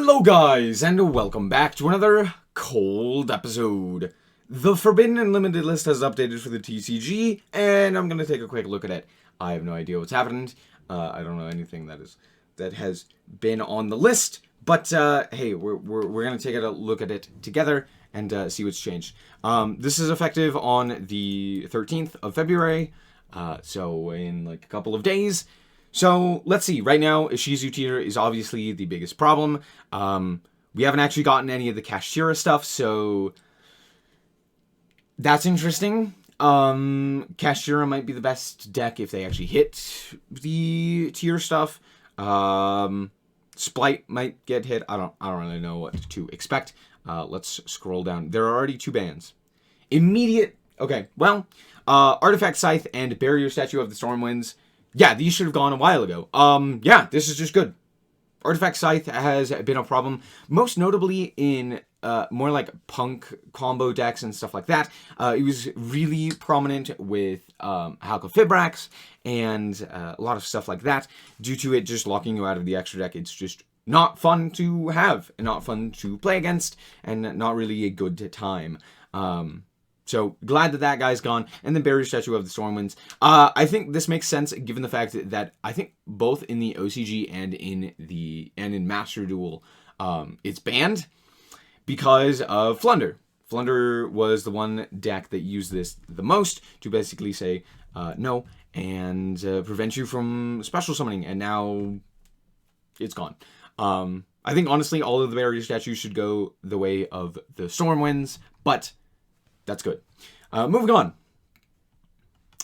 Hello guys, and welcome back to another cold episode. The Forbidden and Limited list has updated for the TCG, and I'm gonna take a quick look at it. I have no idea what's happened. I don't know anything that has been on the list, but hey, we're gonna take a look at it together and see what's changed. This is effective on the 13th of February, so in like a couple of days. So, let's see. Right now, Ishizu tier is obviously the biggest problem. We haven't actually gotten any of the Kashtira stuff, so that's interesting. Kashtira might be the best deck if they actually hit the tier stuff. Splight might get hit. I don't really know what to expect. Let's scroll down. There are already 2 bans. Okay, well, Artifact Scythe and Barrier Statue of the Stormwinds. Yeah, these should have gone a while ago. Yeah, this is just good. Artifact Scythe has been a problem, most notably in more like punk combo decks and stuff like that. It was really prominent with Halka Fibrax and a lot of stuff like that. Due to it just locking you out of the extra deck, it's just not fun to have, and not fun to play against, and not really a good time. So, glad that guy's gone. And then Barrier Statue of the Stormwinds. I think this makes sense given the fact that I think both in the OCG and in Master Duel, it's banned because of Flunder. Flunder was the one deck that used this the most to basically say no and prevent you from special summoning, and now it's gone. I think honestly all of the Barrier Statues should go the way of the Stormwinds, but that's good. Moving on.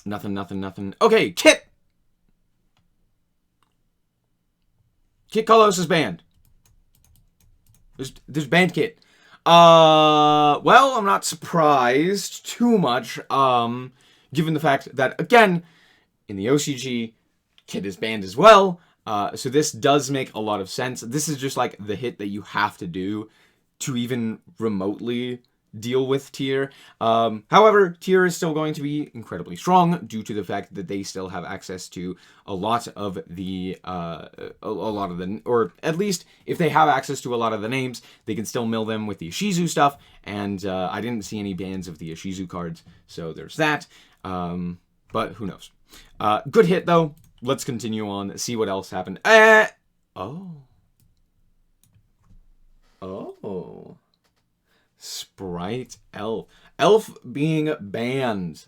Nothing. Okay, Kit! Kit Kalos is banned. There's banned Kit. Well, I'm not surprised too much, given the fact that, again, in the OCG, Kit is banned as well. So this does make a lot of sense. This is just like the hit that you have to do to even remotely deal with tier. However, tier is still going to be incredibly strong due to the fact that they still have access to a lot of the or at least if they have access to a lot of the names, they can still mill them with the Ishizu stuff. And I didn't see any bans of the Ishizu cards, so there's that. But who knows? Good hit though. Let's continue on. See what else happened. Sprite Elf. Elf being banned.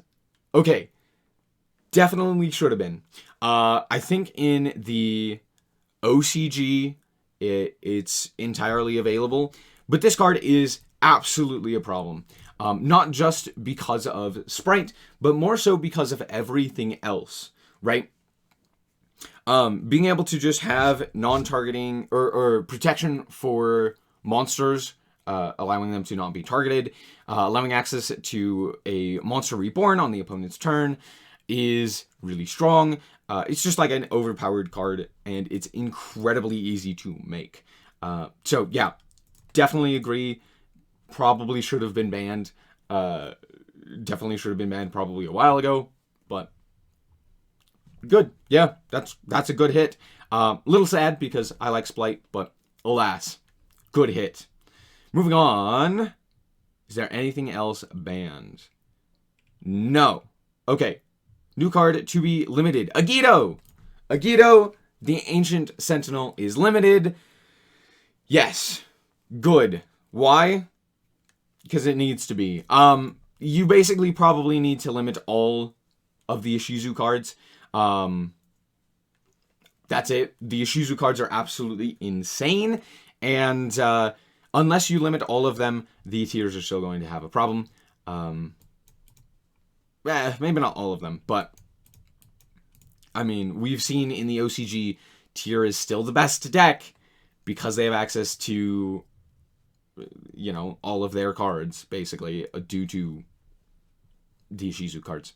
Okay. Definitely should have been. I think in the OCG, it's entirely available. But this card is absolutely a problem. Not just because of Sprite, but more so because of everything else. Right? Being able to just have non-targeting or protection for monsters, allowing them to not be targeted, allowing access to a monster reborn on the opponent's turn is really strong. It's just like an overpowered card, and it's incredibly easy to make. So yeah, definitely agree. Probably should have been banned. Definitely should have been banned probably a while ago, but good. Yeah, that's a good hit. Little sad because I like Splight, but alas, good hit. Moving on. Is there anything else banned? No. Okay. New card to be limited. Agito! Agito, the Ancient Sentinel, is limited. Yes. Good. Why? Because it needs to be. You basically probably need to limit all of the Ishizu cards. That's it. The Ishizu cards are absolutely insane. And, unless you limit all of them, the tiers are still going to have a problem. Maybe not all of them, but I mean, we've seen in the OCG, tier is still the best deck because they have access to, you know, all of their cards, basically, due to the Ishizu cards.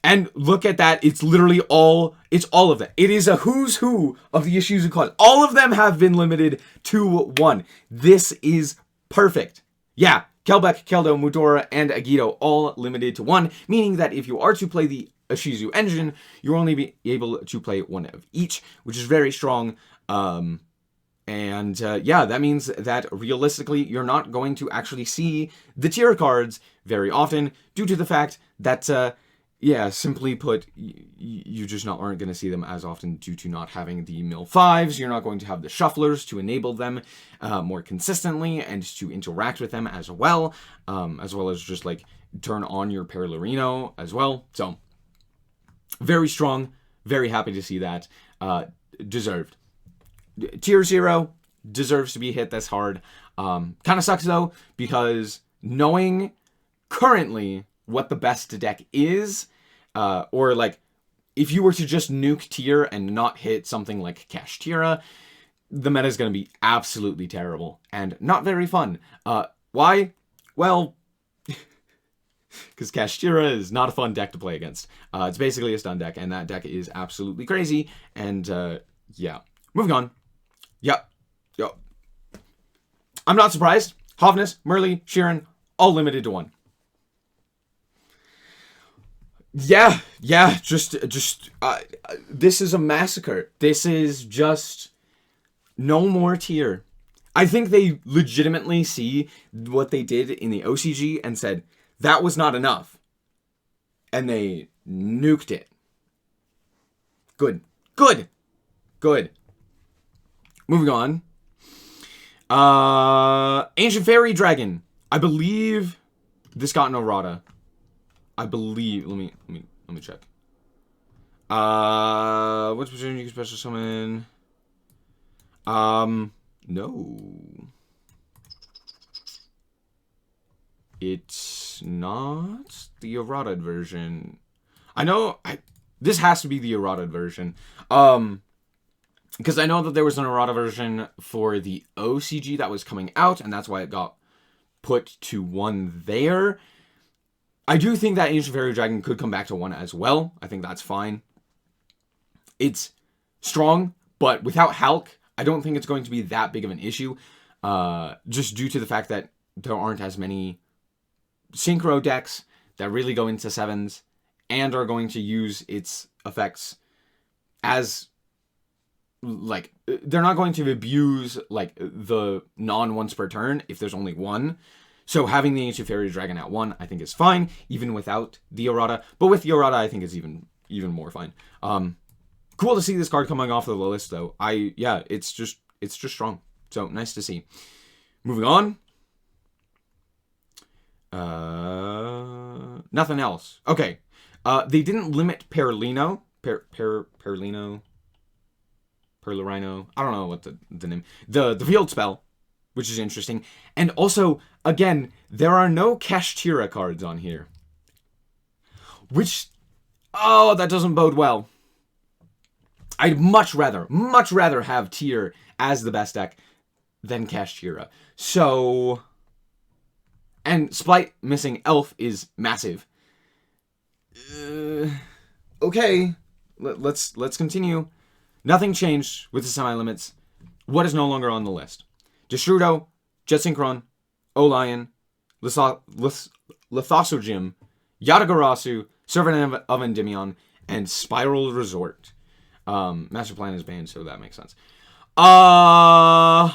And look at that. It's literally all of them. It is a who's who of the Ishizu cards. All of them have been limited to 1. This is perfect. Yeah, Kelbeck, Keldo, Mudora, and Agito all limited to 1, meaning that if you are to play the Ishizu engine, you'll only be able to play 1 of each, which is very strong. And yeah, that means that realistically, you're not going to actually see the tier cards very often due to the fact that, yeah, simply put, you just aren't going to see them as often due to not having the mill 5s. You're not going to have the shufflers to enable them more consistently and to interact with them as well as just like turn on your Perlerino as well. So very strong, very happy to see that. Deserved. Tier 0 deserves to be hit this hard. Kind of sucks though, because knowing currently what the best deck is, or like if you were to just nuke tier and not hit something like Kashtira, the meta is going to be absolutely terrible and not very fun. Why? Well, because Kashtira is not a fun deck to play against. It's basically a stun deck, and that deck is absolutely crazy. And yeah, moving on. Yep. I'm not surprised. Hovness, Merly, Sheeran, all limited to 1. Yeah, just this is a massacre. This is just no more tier. I think they legitimately see what they did in the OCG and said, that was not enough. And they nuked it. Good. Moving on. Ancient Fairy Dragon. I believe this got an errata. I believe. Let me check. What's position you can special summon? No. It's not the errata version. I know. This has to be the errata version. Because I know that there was an errata version for the OCG that was coming out, and that's why it got put to 1 there. I do think that Ancient Fairy Dragon could come back to 1 as well. I think that's fine. It's strong, but without Hulk, I don't think it's going to be that big of an issue. Just due to the fact that there aren't as many synchro decks that really go into 7s and are going to use its effects as, like, they're not going to abuse, like, the non-once per turn if there's only 1. So having the Ancient Fairy Dragon at 1, I think is fine, even without the errata. But with the errata, I think it's even more fine. Cool to see this card coming off of the list, though. Yeah, it's just strong. So nice to see. Moving on. Nothing else. Okay. They didn't limit Perlino. Perlino. Perlerino. I don't know what the name. The field spell, which is interesting. And also, again, there are no Kashtira cards on here. Which, oh, that doesn't bode well. I'd much rather have Tier as the best deck than Kashtira. So, and Splight missing Elf is massive. Okay, let's continue. Nothing changed with the semi-limits. What is no longer on the list? Destrudo, Jet Synchron, Olion, Lithosogym, Yatagarasu, Servant of Endymion, and Spiral Resort. Master Plan is banned, so that makes sense. Huh.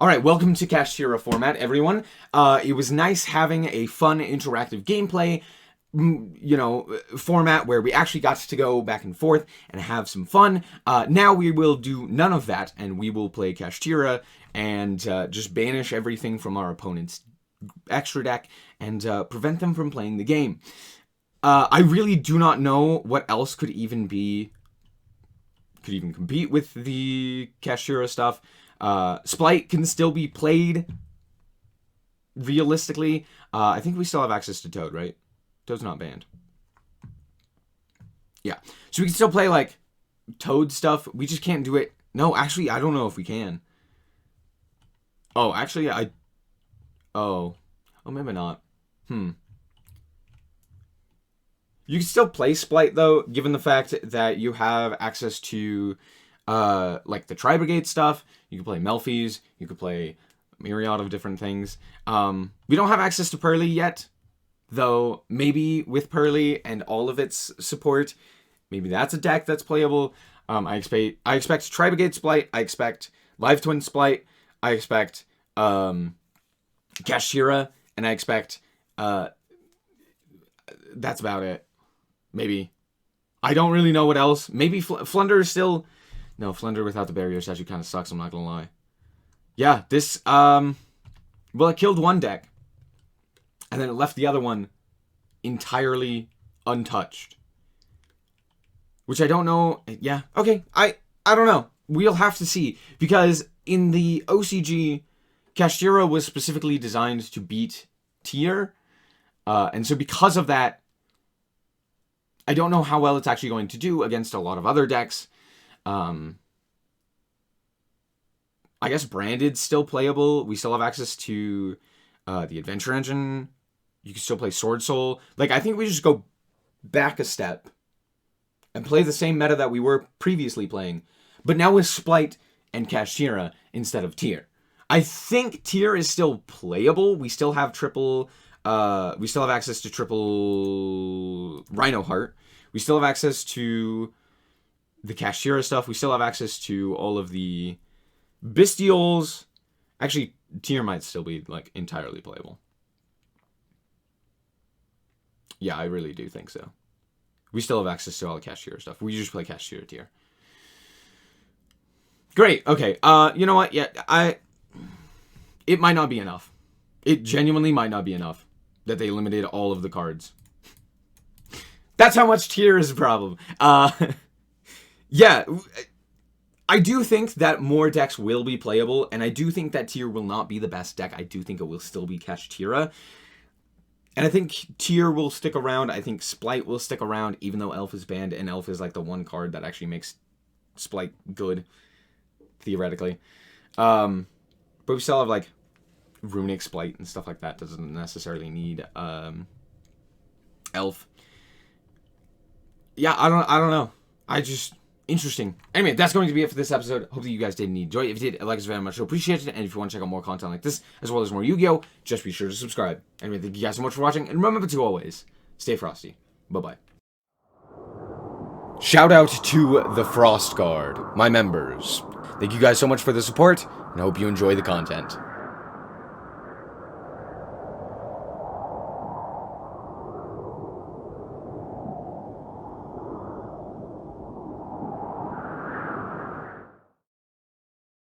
Alright, welcome to Kashtira format, everyone. It was nice having a fun, interactive gameplay, format where we actually got to go back and forth and have some fun. Now we will do none of that, and we will play Kashtira and just banish everything from our opponent's extra deck and prevent them from playing the game. I really do not know what else could even compete with the Kashtira stuff. Splight can still be played realistically. I think we still have access to Toad, right? Toad's not banned. Yeah. So we can still play, like, Toad stuff. We just can't do it. No, actually, I don't know if we can. Oh, actually, Oh, maybe not. You can still play Splight, though, given the fact that you have access to, like, the Tri-Brigade stuff. You can play Melfi's. You can play a myriad of different things. We don't have access to Pearly yet, though maybe with Pearly and all of its support, maybe that's a deck that's playable. I expect Tri-Brigade Splight. I expect Live Twin Splight. I expect Kashira, and I expect that's about it. Maybe. I don't really know what else. Maybe Flunder is still... No, Flunder without the barriers actually kind of sucks, I'm not gonna lie. Yeah, this... Well, it killed one deck. And then it left the other one entirely untouched. Which I don't know... Yeah, okay. I don't know. We'll have to see. Because in the OCG, Kashtira was specifically designed to beat Tier. And so because of that, I don't know how well it's actually going to do against a lot of other decks. I guess Branded's still playable. We still have access to the Adventure Engine. You can still play Sword Soul. Like, I think we just go back a step and play the same meta that we were previously playing, but now with Splight and Kashtira instead of Tier. I think Tier is still playable. We still have triple... we still have access to triple Rhino Heart. We still have access to the Kashtira stuff. We still have access to all of the Bestials. Actually, Tier might still be, like, entirely playable. Yeah, I really do think so. We still have access to all the Kashtira stuff. We just play Kashtira Tier. Great. Okay. You know what? Yeah, it might not be enough. It genuinely might not be enough that they limited all of the cards. That's how much Tier is a problem. Yeah, I do think that more decks will be playable, and I do think that Tier will not be the best deck. I do think it will still be Kashtira. And I think Tier will stick around. I think Splight will stick around, even though Elf is banned, and Elf is like the one card that actually makes Splight good, theoretically. But we still have, like, Runic Splight and stuff like that. Doesn't necessarily need Elf. Yeah, I don't know. Interesting. Anyway, that's going to be it for this episode. Hope that you guys did enjoy it. If you did, like us very much. So appreciate it. And if you want to check out more content like this, as well as more Yu-Gi-Oh!, just be sure to subscribe. Anyway, thank you guys so much for watching. And remember to always stay frosty. Bye-bye. Shout out to the Frost Guard, my members. Thank you guys so much for the support, and I hope you enjoy the content.